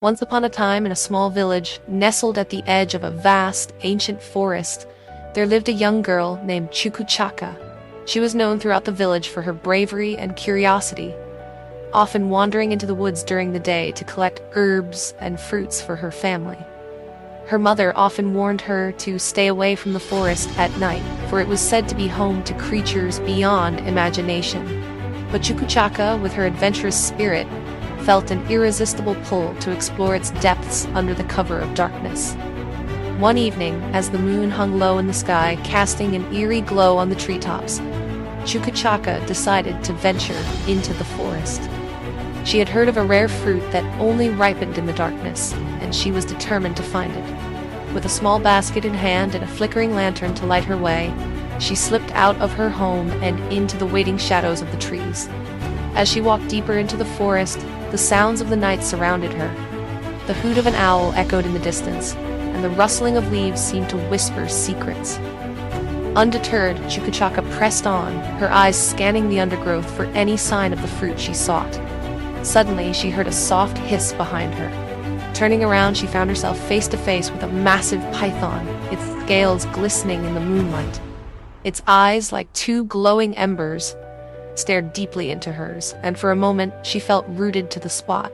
Once upon a time, in a small village, nestled at the edge of a vast, ancient forest, there lived a young girl named Chukuchaka. She was known throughout the village for her bravery and curiosity, often wandering into the woods during the day to collect herbs and fruits for her family. Her mother often warned her to stay away from the forest at night, for it was said to be home to creatures beyond imagination. But Chukuchaka, with her adventurous spirit, felt an irresistible pull to explore its depths under the cover of darkness. One evening, as the moon hung low in the sky, casting an eerie glow on the treetops, Chukuchaka decided to venture into the forest. She had heard of a rare fruit that only ripened in the darkness, and she was determined to find it. With a small basket in hand and a flickering lantern to light her way, she slipped out of her home and into the waiting shadows of the trees. As she walked deeper into the forest, the sounds of the night surrounded her. The hoot of an owl echoed in the distance, and the rustling of leaves seemed to whisper secrets. Undeterred, Chukuchaka pressed on, her eyes scanning the undergrowth for any sign of the fruit she sought. Suddenly, she heard a soft hiss behind her. Turning around, she found herself face to face with a massive python, its scales glistening in the moonlight. Its eyes, like two glowing embers, stared deeply into hers, and for a moment she felt rooted to the spot.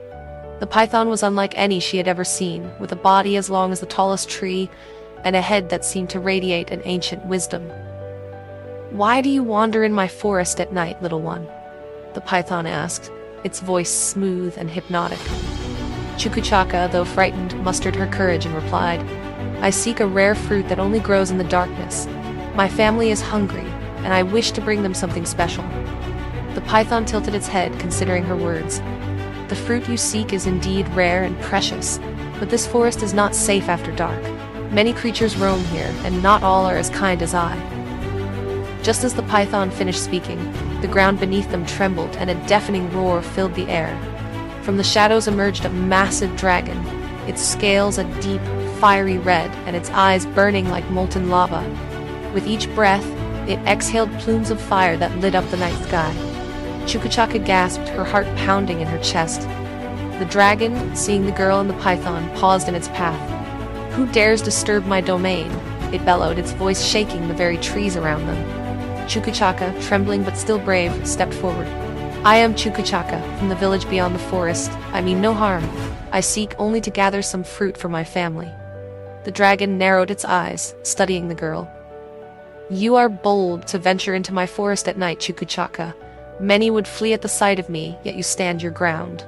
The python was unlike any she had ever seen, with a body as long as the tallest tree and a head that seemed to radiate an ancient wisdom. "Why do you wander in my forest at night, little one?" the python asked, its voice smooth and hypnotic. Chukuchaka, though frightened, mustered her courage and replied, "I seek a rare fruit that only grows in the darkness. My family is hungry, and I wish to bring them something special." The python tilted its head, considering her words. "The fruit you seek is indeed rare and precious, but this forest is not safe after dark. Many creatures roam here, and not all are as kind as I." Just as the python finished speaking, the ground beneath them trembled, and a deafening roar filled the air. From the shadows emerged a massive dragon, its scales a deep, fiery red, and its eyes burning like molten lava. With each breath, it exhaled plumes of fire that lit up the night sky. Chukuchaka gasped, her heart pounding in her chest. The dragon, seeing the girl and the python, paused in its path. "Who dares disturb my domain?" it bellowed, its voice shaking the very trees around them. Chukuchaka, trembling but still brave, stepped forward. "I am Chukuchaka, from the village beyond the forest. I mean no harm. I seek only to gather some fruit for my family." The dragon narrowed its eyes, studying the girl. "You are bold to venture into my forest at night, Chukuchaka. Many would flee at the sight of me, yet you stand your ground."